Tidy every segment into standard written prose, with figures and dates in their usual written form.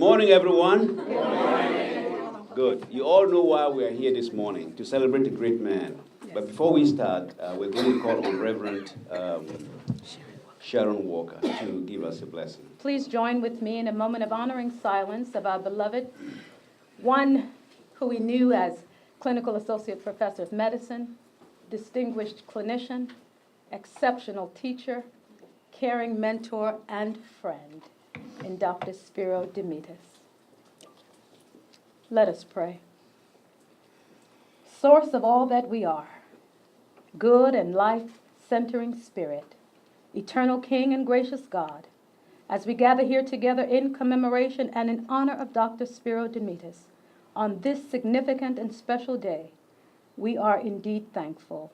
Morning, everyone. Good morning. Good. You all know why we are here this morning, to celebrate a great man. But before we start, we're going to call on Reverend Sharon Walker to give us a blessing. Please join with me in a moment of honoring silence of our beloved, one who we knew as Clinical Associate Professor of Medicine, distinguished clinician, exceptional teacher, caring mentor, and friend, in Dr. Spiro Demetis. Let us pray. Source of all that we are, good and life-centering Spirit, eternal King and gracious God, as we gather here together in commemoration and in honor of Dr. Spiro Demetis on this significant and special day, we are indeed thankful.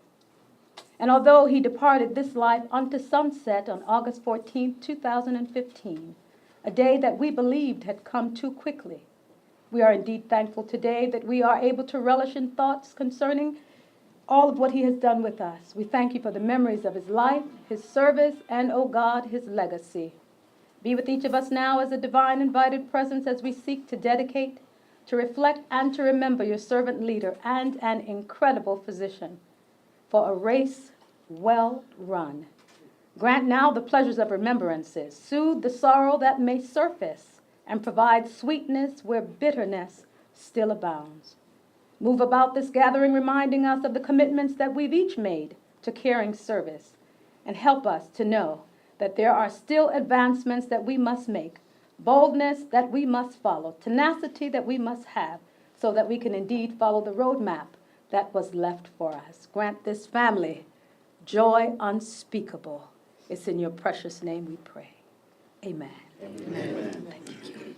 And although he departed this life unto sunset on August 14, 2015, a day that we believed had come too quickly, we are indeed thankful today that we are able to relish in thoughts concerning all of what he has done with us. We thank you for the memories of his life, his service, and, oh God, his legacy. Be with each of us now as a divine invited presence as we seek to dedicate, to reflect, and to remember your servant leader and an incredible physician for a race well run. Grant now the pleasures of remembrances, soothe the sorrow that may surface, and provide sweetness where bitterness still abounds. Move about this gathering, reminding us of the commitments that we've each made to caring service, and help us to know that there are still advancements that we must make, boldness that we must follow, tenacity that we must have, so that we can indeed follow the roadmap that was left for us. Grant this family joy unspeakable. It's in your precious name we pray. Amen. Amen. Thank you.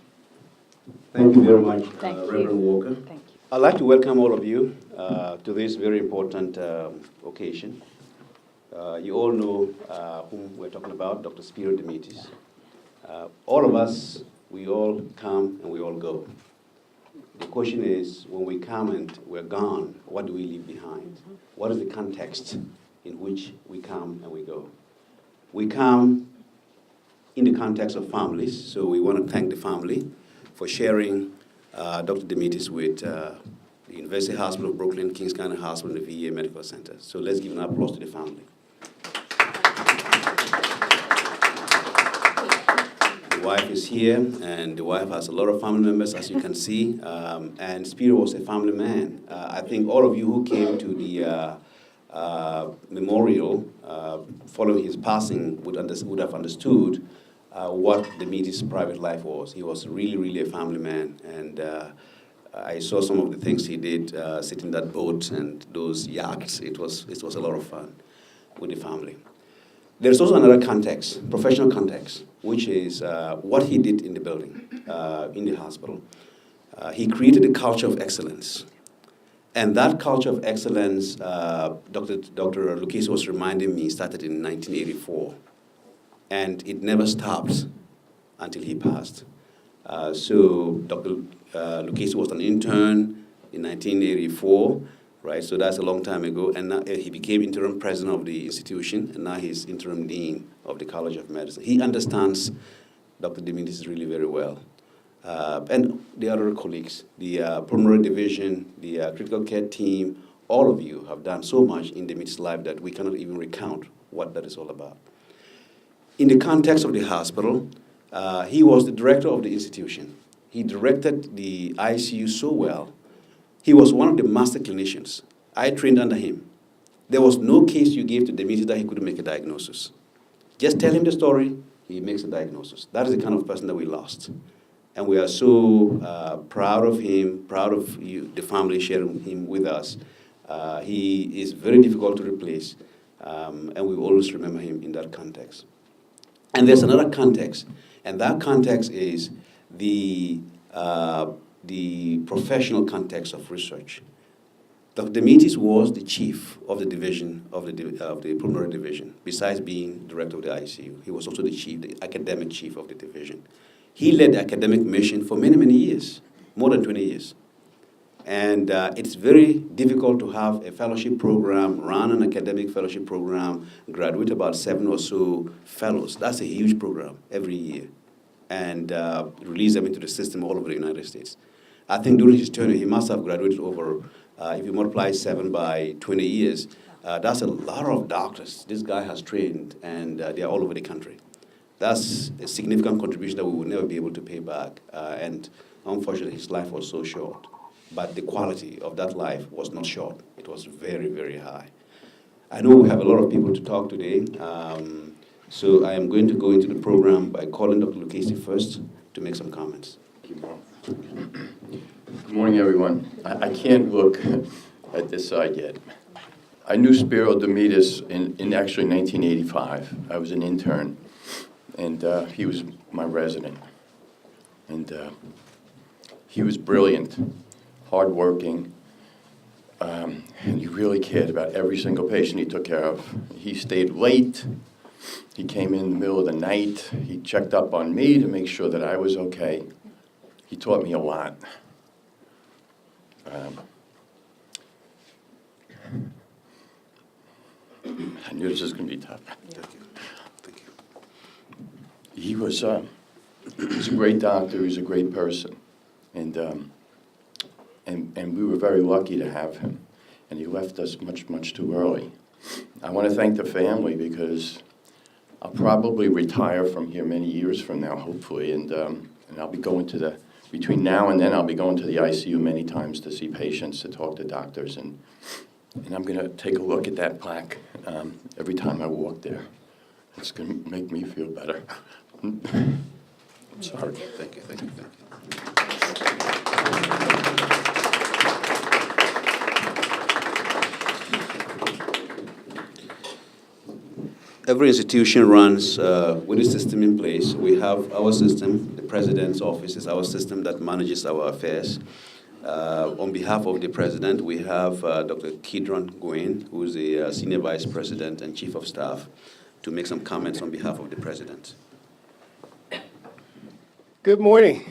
Thank you very much, Thank you. Reverend Walker. Thank you. I'd like to welcome all of you to this very important occasion. You all know whom we're talking about, Dr. Spiro Demetis. All of us, we all come and we all go. The question is, when we come and we're gone, what do we leave behind? What is the context in which we come and we go? We come in the context of families, so we want to thank the family for sharing Dr. Demetis with the University Hospital of Brooklyn, Kings County Hospital, and the VA Medical Center. So let's give an applause to the family. The wife is here, and the wife has a lot of family members, as you can see, and Spiro was a family man. I think all of you who came to the memorial following his passing would have understood what Demetis' private life was. He was really, really a family man, and I saw some of the things he did, sitting in that boat and those yachts. It was a lot of fun with the family. There's also another context, professional context, which is what he did in the building, in the hospital. He created a culture of excellence. And that culture of excellence, Dr. Lucchese was reminding me, started in 1984. And it never stopped until he passed. So Dr. Lucchese was an intern in 1984, right? So that's a long time ago. And now he became interim president of the institution, and now he's interim dean of the College of Medicine. He understands Dr. Demetis really very well. And the other colleagues, the pulmonary division, the critical care team, all of you have done so much in Demetis' life that we cannot even recount what that is all about. In the context of the hospital, he was the director of the institution. He directed the ICU so well. He was one of the master clinicians. I trained under him. There was no case you gave to Demetis that he couldn't make a diagnosis. Just tell him the story, he makes a diagnosis. That is the kind of person that we lost. And we are so proud of him, proud of you, the family sharing him with us. He is very difficult to replace, and we will always remember him in that context. And there's another context, and that context is the professional context of research. Dr. Demetis was the chief of the division, of the pulmonary division. Besides being director of the ICU, he was also the academic chief of the division. He led the academic mission for many, many years, more than 20 years. And it's very difficult to have a fellowship program, run an academic fellowship program, graduate about 7 or so fellows. That's a huge program every year. and release them into the system all over the United States. I think during his tenure, he must have graduated over, if you multiply 7 by 20 years, that's a lot of doctors this guy has trained, and they are all over the country. That's a significant contribution that we will never be able to pay back. And unfortunately, his life was so short. But the quality of that life was not short. It was very, very high. I know we have a lot of people to talk today. So I am going to go into the program by calling Dr. Lucchese first to make some comments. Thank you, Mark. Good morning, everyone. I can't look at this side yet. I knew Spiro Demetis in actually 1985. I was an intern, and he was my resident. And he was brilliant, hardworking, and he really cared about every single patient he took care of. He stayed late. He came in the middle of the night. He checked up on me to make sure that I was okay. He taught me a lot. I knew this was going to be tough. Thank you. Thank you. He was a great doctor. He was a great person, and we were very lucky to have him. And he left us much too early. I want to thank the family because I'll probably retire from here many years from now, hopefully, and I'll be going to between now and then, I'll be going to the ICU many times to see patients, to talk to doctors, and I'm going to take a look at that plaque every time I walk there. It's going to make me feel better. I'm sorry. Thank you. Thank you. Thank you. Every institution runs with a system in place. We have our system, the president's office is our system that manages our affairs. On behalf of the president, we have Dr. Kidron Nguyen, who is the senior vice president and chief of staff, to make some comments on behalf of the president. Good morning.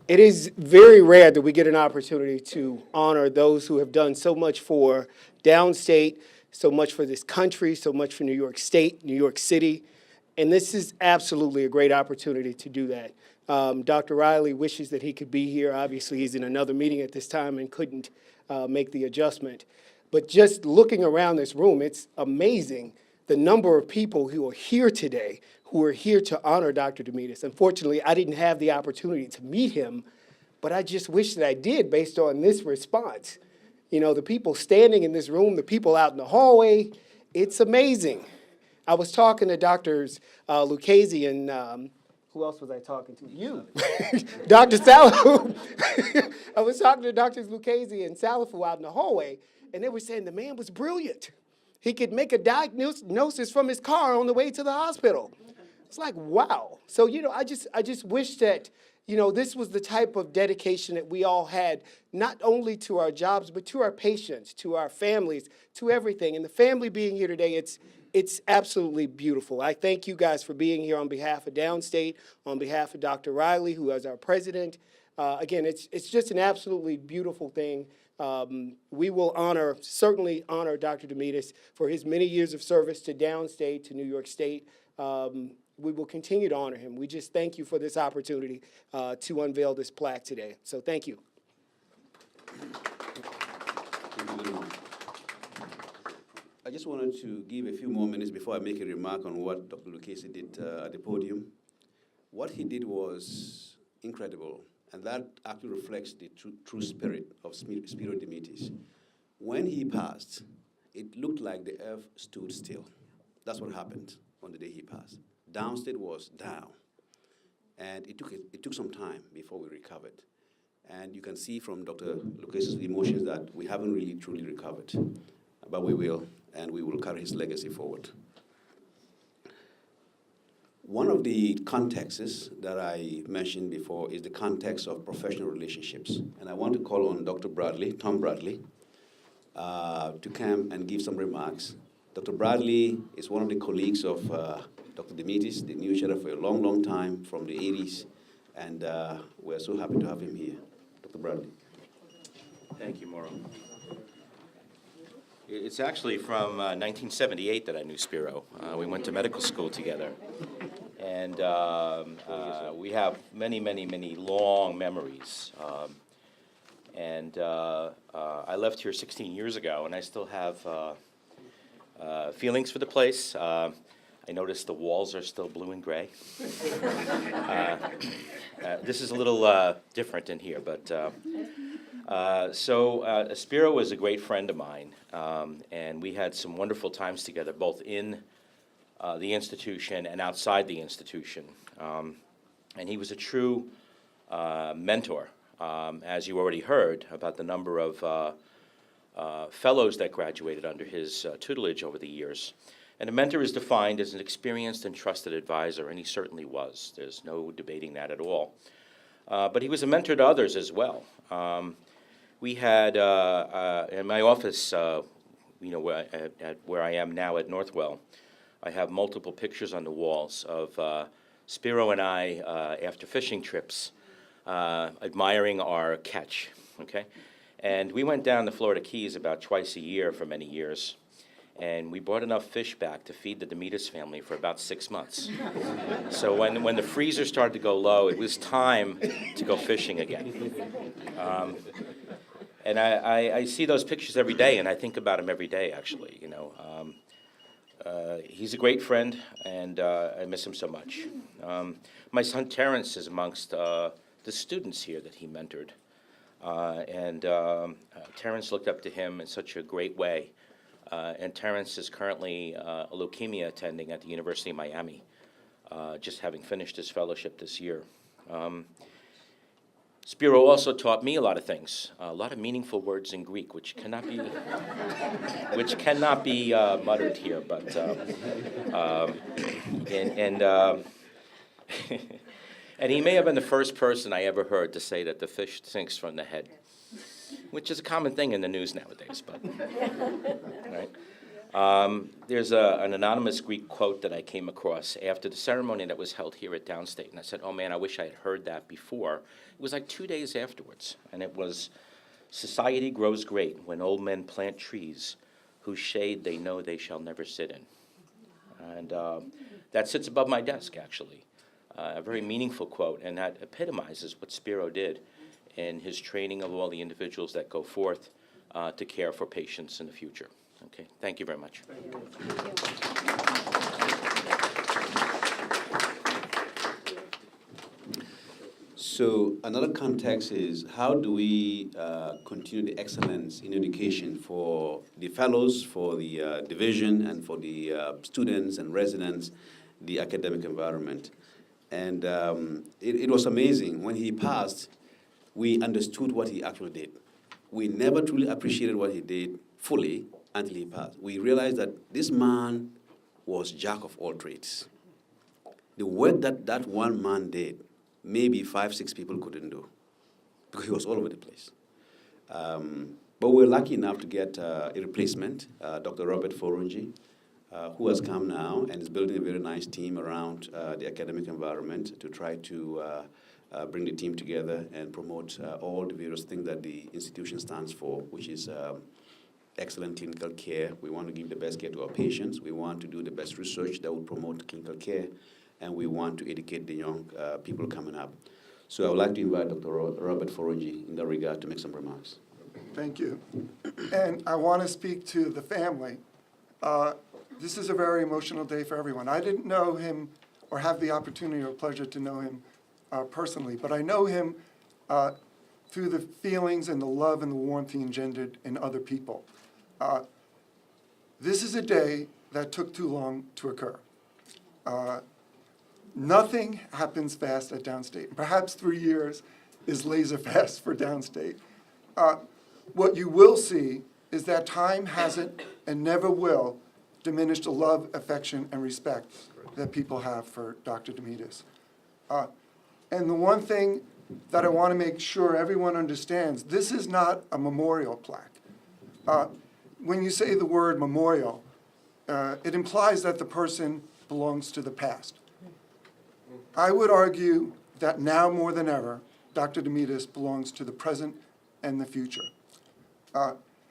It is very rare that we get an opportunity to honor those who have done so much for Downstate, so much for this country, so much for New York State, New York City, and this is absolutely a great opportunity to do that. Dr. Riley wishes that he could be here. Obviously, he's in another meeting at this time and couldn't make the adjustment. But just looking around this room, it's amazing the number of people who are here today, who are here to honor Dr. Demetis. Unfortunately, I didn't have the opportunity to meet him, but I just wish that I did based on this response. You know, the people standing in this room, the people out in the hallway, it's amazing. I was talking to Drs. Lucchese and who else was I talking to? You, Dr. Salafu. I was talking to Drs. Lucchese and Salafu out in the hallway, and they were saying the man was brilliant. He could make a diagnosis from his car on the way to the hospital. It's like, wow. So, you know, I just wish that, you know, this was the type of dedication that we all had, not only to our jobs, but to our patients, to our families, to everything. And the family being here today, it's absolutely beautiful. I thank you guys for being here on behalf of Downstate, on behalf of Dr. Riley, who is our president. Again, it's just an absolutely beautiful thing. We will certainly honor Dr. Demetis for his many years of service to Downstate, to New York State. We will continue to honor him. We just thank you for this opportunity to unveil this plaque today. So thank you. I just wanted to give a few more minutes before I make a remark on what Dr. Lucchese did at the podium. What he did was incredible, and that actually reflects the true spirit of Spiro Demetis. When he passed, it looked like the earth stood still. That's what happened on the day he passed. Downstate was down, and it took some time before we recovered. And you can see from Dr. Lucchese's emotions that we haven't really truly recovered, but we will, and we will carry his legacy forward. One of the contexts that I mentioned before is the context of professional relationships, and I want to call on Dr. Bradley, Tom Bradley, to come and give some remarks. Dr. Bradley is one of the colleagues of Dr. Demetis. They knew each other for a long, long time from the 80s, and we're so happy to have him here. Dr. Bradley. Thank you, Mauro. It's actually from 1978 that I knew Spiro. We went to medical school together. And we have many, many, many long memories. I left here 16 years ago, and I still have feelings for the place. I noticed the walls are still blue and gray. This is a little different in here, but Spiro was a great friend of mine, and we had some wonderful times together, both in the institution and outside the institution. And he was a true mentor, as you already heard about the number of fellows that graduated under his tutelage over the years. And a mentor is defined as an experienced and trusted advisor, and he certainly was. There's no debating that at all. But he was a mentor to others as well. We had, in my office, where I am now at Northwell, I have multiple pictures on the walls of Spiro and I, after fishing trips, admiring our catch, okay? And we went down the Florida Keys about twice a year for many years. And we brought enough fish back to feed the Demetis family for about 6 months. So when the freezer started to go low, it was time to go fishing again. And I see those pictures every day, and I think about him every day, actually. He's a great friend, and I miss him so much. My son Terrence is amongst the students here that he mentored. Terrence looked up to him in such a great way. And Terrence is currently a leukemia attending at the University of Miami, just having finished his fellowship this year. Spiro also taught me a lot of things, a lot of meaningful words in Greek, which cannot be muttered here. But and he may have been the first person I ever heard to say that the fish sinks from the head, which is a common thing in the news nowadays, but, right? There's an anonymous Greek quote that I came across after the ceremony that was held here at Downstate, and I said, oh man, I wish I had heard that before. It was like 2 days afterwards, and it was, society grows great when old men plant trees whose shade they know they shall never sit in. And that sits above my desk, actually. A very meaningful quote, and that epitomizes what Spiro did in his training of all the individuals that go forth to care for patients in the future. Okay, thank you very much. So another context is how do we continue the excellence in education for the fellows, for the division, and for the students and residents, the academic environment. And it was amazing. When he passed, we understood what he actually did. We never truly appreciated what he did fully until he passed. We realized that this man was jack of all trades. The work that one man did, maybe 5, 6 people couldn't do, because he was all over the place. But we're lucky enough to get a replacement, Dr. Robert Forunji, who has come now and is building a very nice team around the academic environment to try to bring the team together and promote all the various things that the institution stands for, which is excellent clinical care. We want to give the best care to our patients. We want to do the best research that will promote clinical care, and we want to educate the young people coming up. So I would like to invite Dr. Robert Forunji in that regard to make some remarks. Thank you. And I want to speak to the family. This is a very emotional day for everyone. I didn't know him or have the opportunity or pleasure to know him personally, but I know him through the feelings and the love and the warmth he engendered in other people. This is a day that took too long to occur. Nothing happens fast at Downstate. Perhaps 3 years is laser fast for Downstate. What you will see is that time hasn't and never will diminish the love, affection, and respect that people have for Dr. Demetis. And the one thing that I want to make sure everyone understands, this is not a memorial plaque. When you say the word memorial, it implies that the person belongs to the past. I would argue that now more than ever, Dr. Demetis belongs to the present and the future.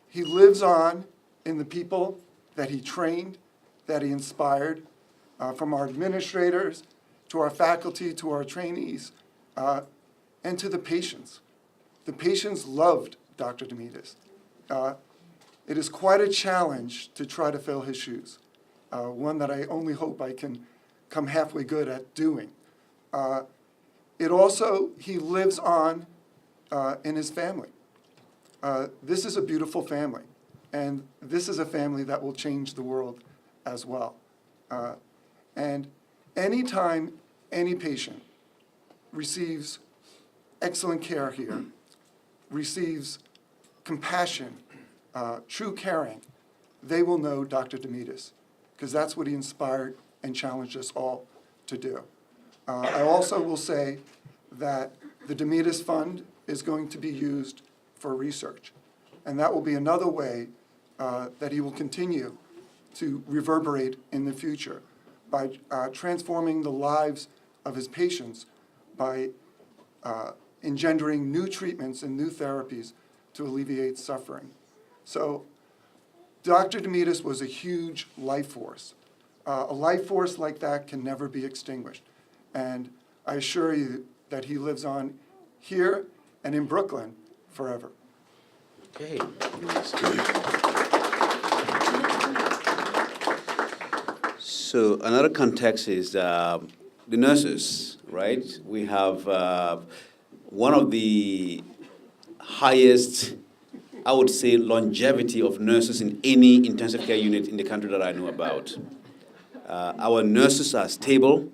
He lives on in the people that he trained, that he inspired, from our administrators to our faculty, to our trainees, and to the patients. The patients loved Dr. Demetis. It is quite a challenge to try to fill his shoes, one that I only hope I can come halfway good at doing. He lives on in his family. This is a beautiful family, and this is a family that will change the world as well. And anytime any patient receives excellent care here, receives compassion, true caring, they will know Dr. Demetis, because that's what he inspired and challenged us all to do. I also will say that the Demetis Fund is going to be used for research, and that will be another way that he will continue to reverberate in the future by transforming the lives of his patients, by engendering new treatments and new therapies to alleviate suffering. So Dr. Demetis was a huge life force. A life force like that can never be extinguished. And I assure you that he lives on here and in Brooklyn forever. Okay. So another context is the nurses, right? We have one of the highest, I would say, longevity of nurses in any intensive care unit in the country that I know about. Our nurses are stable.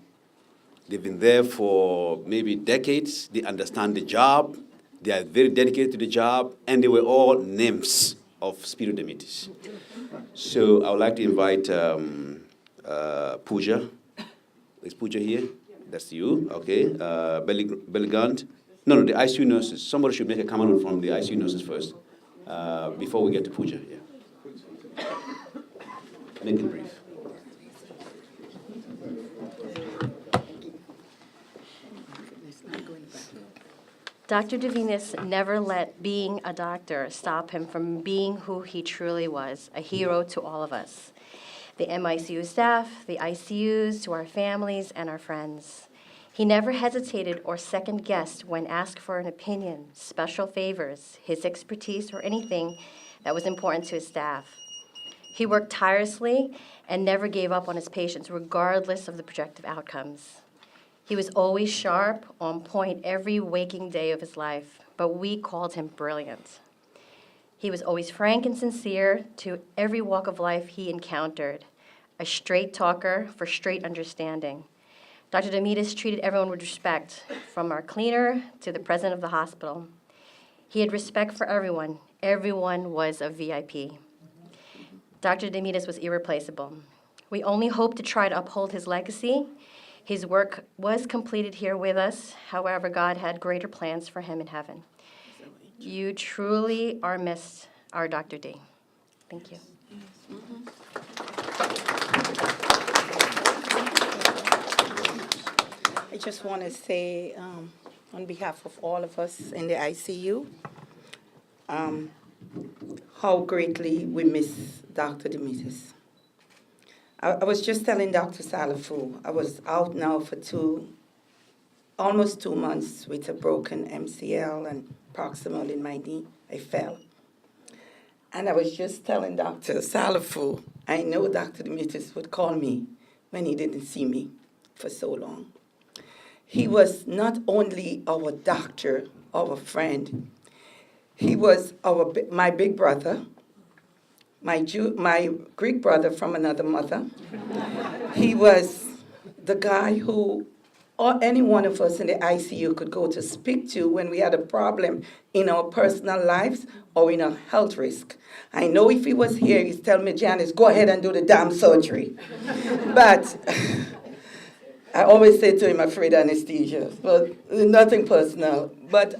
They've been there for maybe decades. They understand the job. They are very dedicated to the job, and they were all nymphs of Spiro Demetis. So I would like to invite Pooja. Is Pooja here? That's you, okay. Belligant. No, the ICU nurses. Somebody should make a comment from the ICU nurses first, before we get to Pooja. Yeah. Make it brief. Dr. Demetis never let being a doctor stop him from being who he truly was, a hero to all of us. The MICU staff, the ICUs, to our families and our friends. He never hesitated or second-guessed when asked for an opinion, special favors, his expertise, or anything that was important to his staff. He worked tirelessly and never gave up on his patients, regardless of the projected outcomes. He was always sharp, on point every waking day of his life, but we called him brilliant. He was always frank and sincere to every walk of life he encountered, a straight talker for straight understanding. Dr. Demetis treated everyone with respect, from our cleaner to the president of the hospital. He had respect for everyone. Everyone was a VIP. Dr. Demetis was irreplaceable. We only hope to try to uphold his legacy. His work was completed here with us. However, God had greater plans for him in heaven. You truly are missed, our Dr. D. Thank you. I just want to say, on behalf of all of us in the ICU, how greatly we miss Dr. Demetis. I was just telling Dr. Salafu, I was out now for almost 2 months with a broken MCL and proximal in my knee. I fell. And I was just telling Dr. Salafu, I know Dr. Demetis would call me when he didn't see me for so long. He was not only our doctor, our friend, he was my big brother, my Greek brother from another mother. He was the guy who any one of us in the ICU could go to speak to when we had a problem in our personal lives or in a health risk. I know if he was here, he'd tell me, Janice, go ahead and do the damn surgery. But I always say to him, afraid of anesthesia, but nothing personal. But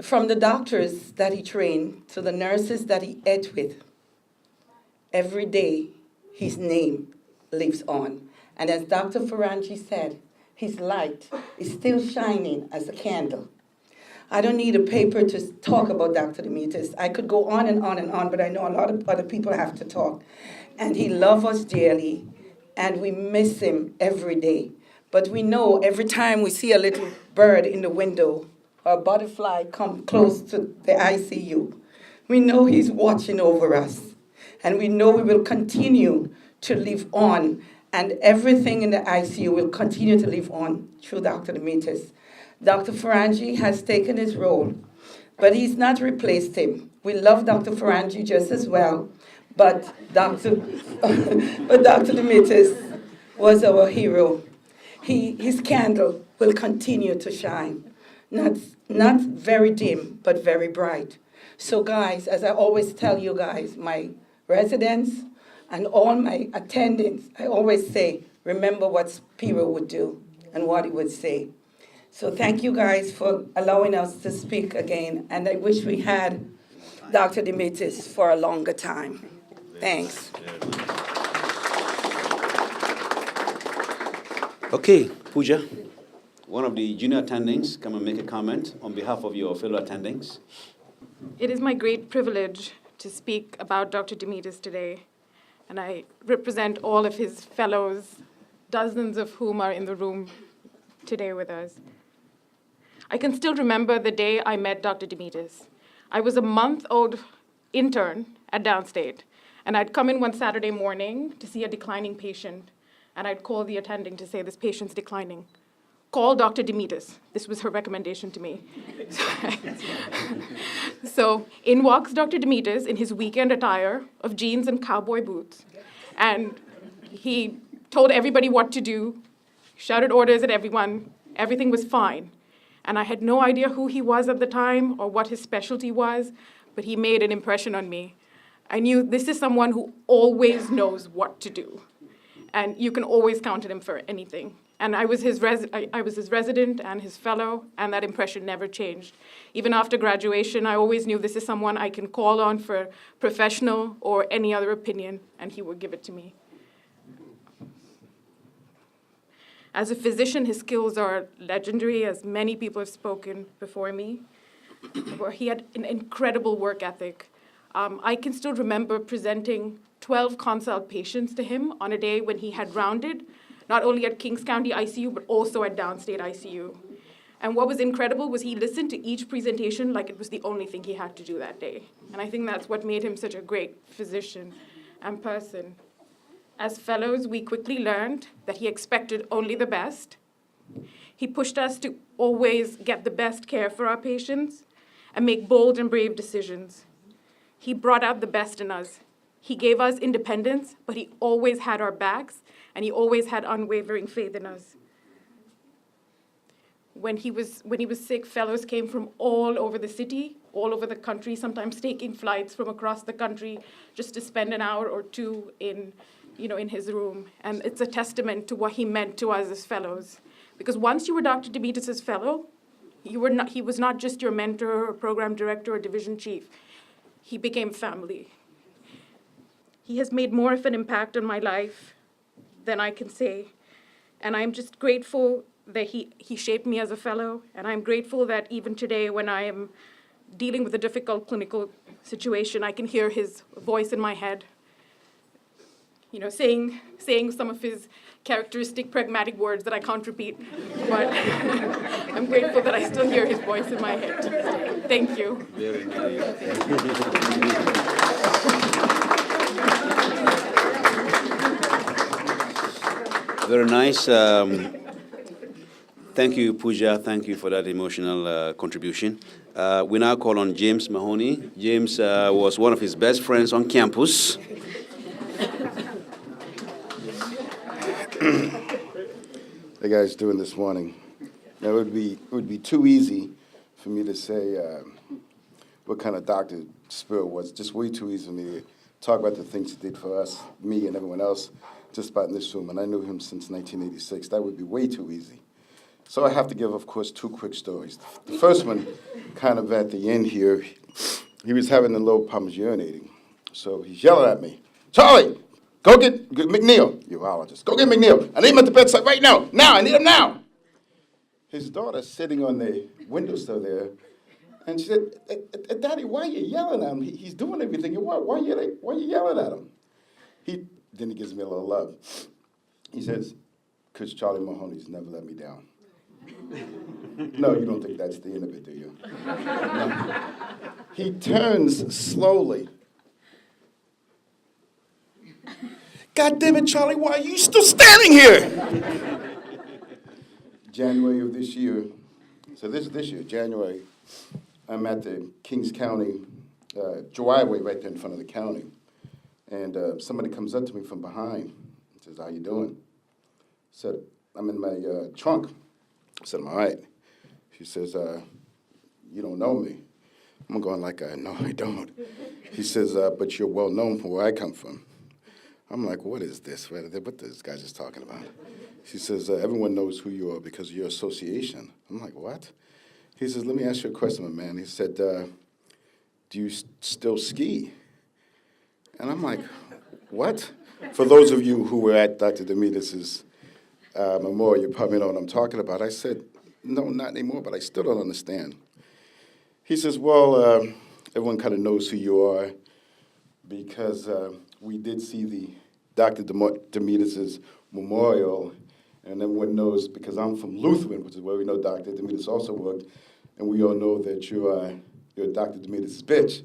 from the doctors that he trained to the nurses that he ate with, every day his name lives on. And as Dr. Ferrangi said, his light is still shining as a candle. I don't need a paper to talk about Dr. Demetis. I could go on and on and on, but I know a lot of other people have to talk. And he loved us dearly, and we miss him every day. But we know every time we see a little bird in the window or a butterfly come close to the ICU, we know he's watching over us. And we know we will continue to live on, and everything in the ICU will continue to live on through Dr. Demetis. Dr. Farangi has taken his role, but he's not replaced him. We love Dr. Farangi just as well, but Dr. Demetis was our hero. His candle will continue to shine, not very dim, but very bright. So guys, as I always tell you guys, my residents and all my attendants, I always say, remember what Spiro would do and what he would say. So thank you guys for allowing us to speak again, and I wish we had Dr. Demetis for a longer time. Thanks. Okay, Pooja, one of the junior attendings, come and make a comment on behalf of your fellow attendings. It is my great privilege to speak about Dr. Demetis today, and I represent all of his fellows, dozens of whom are in the room today with us. I can still remember the day I met Dr. Demetis. I was a month-old intern at Downstate, and I'd come in one Saturday morning to see a declining patient, and I'd call the attending to say, this patient's declining. Call Dr. Demetis. This was her recommendation to me. So in walks Dr. Demetis in his weekend attire of jeans and cowboy boots, and he told everybody what to do, shouted orders at everyone. Everything was fine. And I had no idea who he was at the time or what his specialty was, but he made an impression on me. I knew this is someone who always knows what to do, and you can always count on him for anything. And I was his resident and his fellow, and that impression never changed. Even after graduation, I always knew this is someone I can call on for professional or any other opinion, and he would give it to me. As a physician, his skills are legendary, as many people have spoken before me. Where he had an incredible work ethic. I can still remember presenting 12 consult patients to him on a day when he had rounded, not only at Kings County ICU, but also at Downstate ICU. And what was incredible was he listened to each presentation like it was the only thing he had to do that day. And I think that's what made him such a great physician and person. As fellows, we quickly learned that he expected only the best. He pushed us to always get the best care for our patients and make bold and brave decisions. He brought out the best in us. He gave us independence, but he always had our backs, and he always had unwavering faith in us. When he was sick, fellows came from all over the city, all over the country, sometimes taking flights from across the country just to spend an hour or two in his room. And it's a testament to what he meant to us as fellows. Because once you were Dr. Demetis' fellow, he was not just your mentor or program director or division chief. He became family. He has made more of an impact on my life than I can say. And I'm just grateful that he shaped me as a fellow. And I'm grateful that even today, when I am dealing with a difficult clinical situation, I can hear his voice in my head, saying some of his characteristic pragmatic words that I can't repeat. But I'm grateful that I still hear his voice in my head. Thank you. Very nice. Very nice. Thank you, Pooja. Thank you for that emotional contribution. We now call on James Mahoney. James was one of his best friends on campus. How you guys doing this morning? Now, it would be too easy for me to say what kind of doctor Spiro was. Just way too easy for me to talk about the things he did for us, me and everyone else, just about in this room. And I knew him since 1986. That would be way too easy. So I have to give, of course, two quick stories. The first one, kind of at the end here, he was having a little problems urinating. So he's yelling at me, "Charlie! Go get McNeil, urologist. Go get McNeil. I need him at the bedside right now. Now, I need him now." His daughter's sitting on the windowsill there, and she said, "Daddy, why are you yelling at him? He's doing everything you want. Why are you yelling at him?" Then he gives me a little love. He says, because Charlie Mahoney's never let me down. No, you don't think that's the end of it, do you? No. He turns slowly. God damn it, Charlie, why are you still standing here? January of this year, so this year, January, I'm at the Kings County driveway right there in front of the county. And somebody comes up to me from behind and says, "How you doing?" I said, "I'm in my trunk." I said, "I'm all right." She says, "You don't know me." I'm going like, "No, I don't." He says, "But you're well known from where I come from." I'm like, "What is this? What this guy just talking about?" She says, "Everyone knows who you are because of your association." I'm like, "What?" He says, "Let me ask you a question, my man." He said, "Do you still ski?" And I'm like, "What?" For those of you who were at Dr. Demetis' memorial, you probably know what I'm talking about. I said, "No, not anymore," but I still don't understand. He says, "Well, everyone kind of knows who you are because we did see the Dr. Demetis' memorial, and everyone knows because I'm from Lutheran, which is where we know Dr. Demetis also worked, and we all know that you're Dr. Demetis' bitch."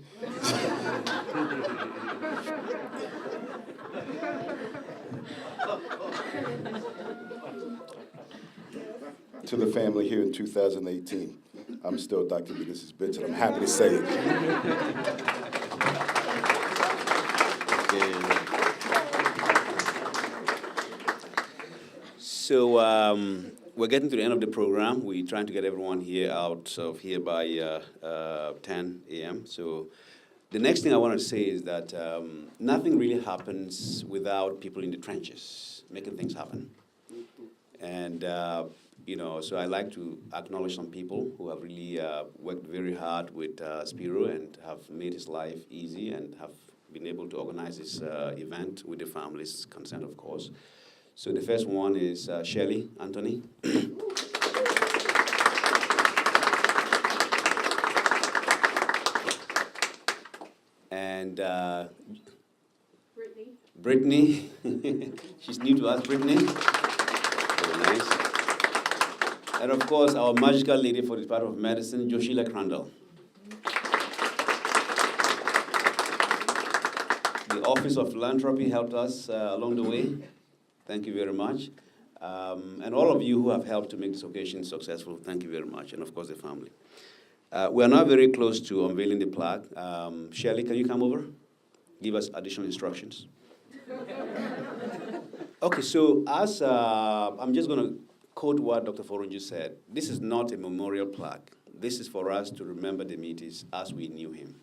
To the family here in 2018, I'm still Dr. Demetis' bitch, and I'm happy to say it. So we're getting to the end of the program. We're trying to get everyone here out of here by 10 a.m. So the next thing I want to say is that nothing really happens without people in the trenches making things happen. And so I like to acknowledge some people who have really worked very hard with Spiro and have made his life easy and have been able to organize this event with the family's consent, of course. So the first one is Shelley Anthony. And Brittany. She's new to us, Brittany. Very nice. And of course, our magical lady for the Department of Medicine, Joshila Crandall. The Office of Philanthropy helped us along the way. Thank you very much. And all of you who have helped to make this occasion successful, thank you very much. And of course, the family. We are now very close to unveiling the plaque. Shelley, can you come over? Give us additional instructions. Okay, so as I'm just going to quote what Dr. Forunju said. This is not a memorial plaque. This is for us to remember Demetis as we knew him.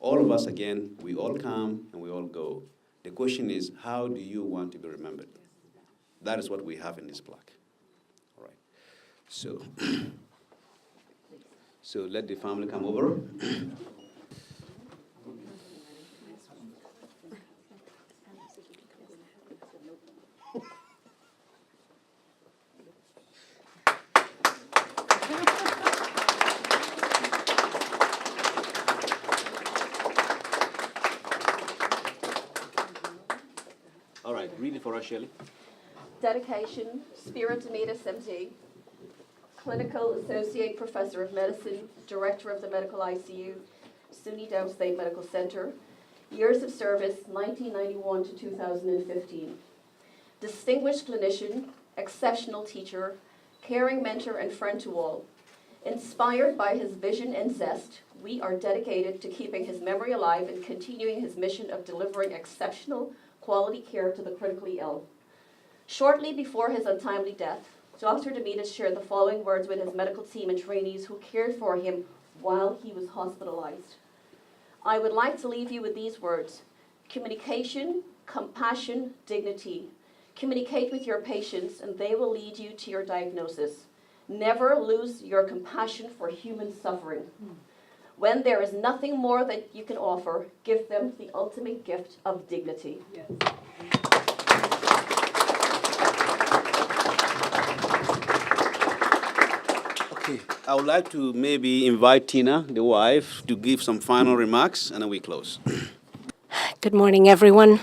All of us, again, we all come and we all go. The question is, how do you want to be remembered? That is what we have in this plaque. All right. So let the family come over. All right, read it for us, Shelley. Dedication, Spiro Demetis, MD, Clinical Associate Professor of Medicine, Director of the Medical ICU, SUNY Downstate Medical Center, years of service 1991 to 2015. Distinguished clinician, exceptional teacher, caring mentor and friend to all. Inspired by his vision and zest, we are dedicated to keeping his memory alive and continuing his mission of delivering exceptional quality care to the critically ill. Shortly before his untimely death, Dr. Demetis shared the following words with his medical team and trainees who cared for him while he was hospitalized. "I would like to leave you with these words: communication, compassion, dignity. Communicate with your patients and they will lead you to your diagnosis. Never lose your compassion for human suffering. When there is nothing more that you can offer, give them the ultimate gift of dignity." Yes. Okay, I would like to maybe invite Tina, the wife, to give some final remarks, and then we close. Good morning, everyone.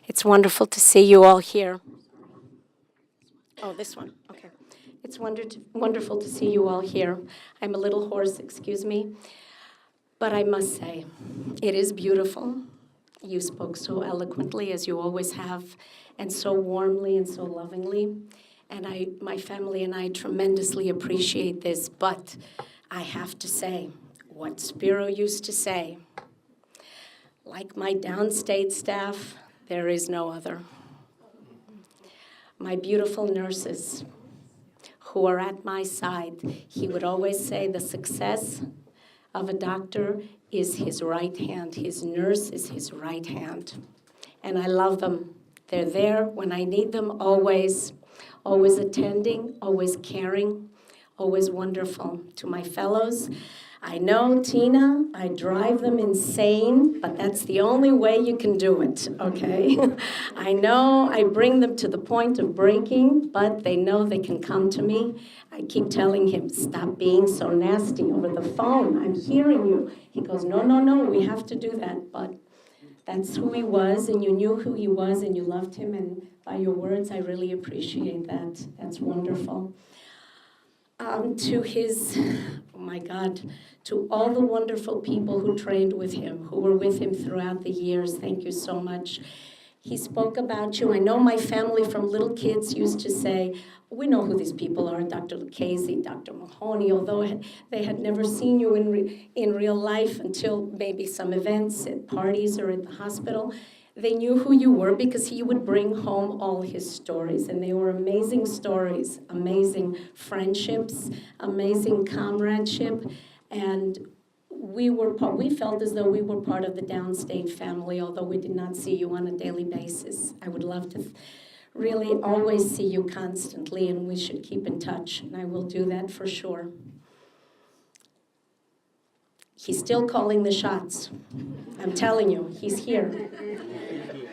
It's wonderful to see you all here. Oh, this one, okay. It's wonderful to see you all here. I'm a little hoarse, excuse me. But I must say, it is beautiful. You spoke so eloquently, as you always have, and so warmly and so lovingly. And my family and I tremendously appreciate this. But I have to say, what Spiro used to say, like my downstate staff, there is no other. My beautiful nurses who are at my side, he would always say the success of a doctor is his right hand. His nurse is his right hand. And I love them. They're there when I need them, always attending, always caring, always wonderful. To my fellows, I know, Tina, I drive them insane, but that's the only way you can do it, okay? I know I bring them to the point of breaking, but they know they can come to me. I keep telling him, stop being so nasty over the phone. I'm hearing you. He goes, no, we have to do that. But that's who he was, and you knew who he was, and you loved him, and by your words, I really appreciate that. That's wonderful. To his, oh my God, to all the wonderful people who trained with him, who were with him throughout the years, thank you so much. He spoke about you. I know my family from little kids used to say, we know who these people are, Dr. Lucchese, Dr. Mahoney, although they had never seen you in real life until maybe some events at parties or at the hospital. They knew who you were because he would bring home all his stories, and they were amazing stories, amazing friendships, amazing comradeship, and we felt as though we were part of the Downstate family, although we did not see you on a daily basis. I would love to really always see you constantly, and we should keep in touch, and I will do that for sure. He's still calling the shots. I'm telling you, he's here.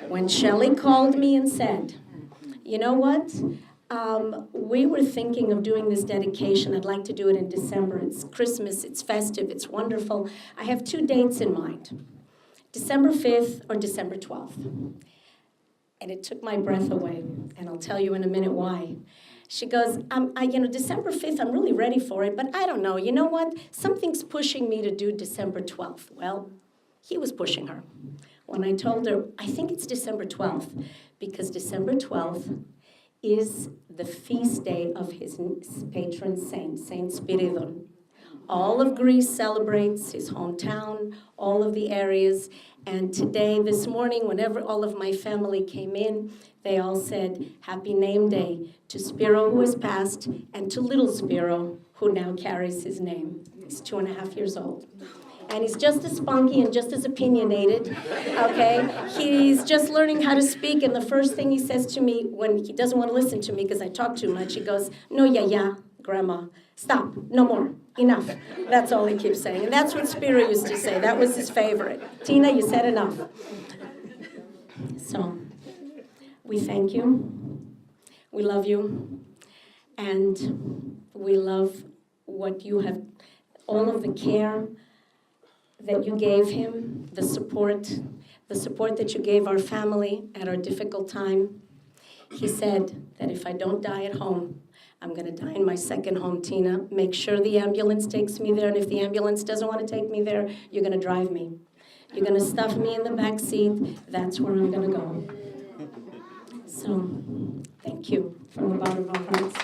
When Shelley called me and said, you know what? We were thinking of doing this dedication. I'd like to do it in December. It's Christmas, it's festive, it's wonderful. I have 2 dates in mind, December 5th or December 12th. And it took my breath away, and I'll tell you in a minute why. She goes, December 5th, I'm really ready for it, but I don't know. You know what? Something's pushing me to do December 12th. Well, he was pushing her. When I told her, I think it's December 12th, because December 12th is the feast day of his patron saint, Saint Spiridon. All of Greece celebrates his hometown, all of the areas, and today, this morning, whenever all of my family came in, they all said, happy name day to Spiro, who has passed, and to little Spiro, who now carries his name. He's 2.5 years old. And he's just as spunky and just as opinionated, okay? He's just learning how to speak, and the first thing he says to me when he doesn't want to listen to me because I talk too much, he goes, no, yeah, Grandma, stop, no more, enough. That's all he keeps saying. And that's what Spiro used to say. That was his favorite. Tina, you said enough. So, we thank you. We love you. And we love what you have, all of the care that you gave him, the support that you gave our family at our difficult time. He said that if I don't die at home, I'm going to die in my second home, Tina. Make sure the ambulance takes me there, and if the ambulance doesn't want to take me there, you're going to drive me. You're going to stuff me in the back seat. That's where I'm going to go. So, thank you from the bottom of our hearts.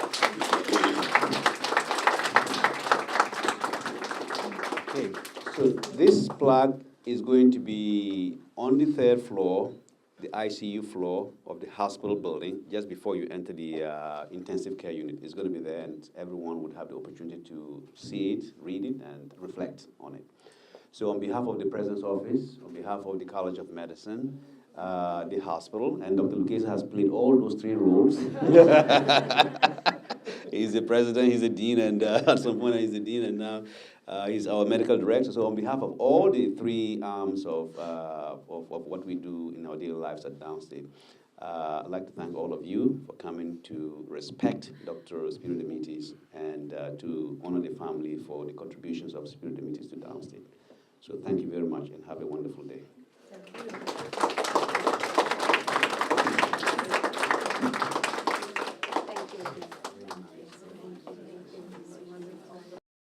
Okay, so this plaque is going to be on the 3rd floor, the ICU floor of the hospital building, just before you enter the intensive care unit. It's going to be there, and everyone would have the opportunity to see it, read it, and reflect on it. So on behalf of the President's Office, on behalf of the College of Medicine, the hospital, and Dr. Lucchese has played all those 3 roles. He's the president, he's the dean, and at some point he's the dean, and now he's our medical director. So on behalf of all the 3 arms of what we do in our daily lives at Downstate, I'd like to thank all of you for coming to respect Dr. Spiro Demetis and to honor the family for the contributions of Spiro Demetis to Downstate. So thank you very much and have a wonderful day. Thank you.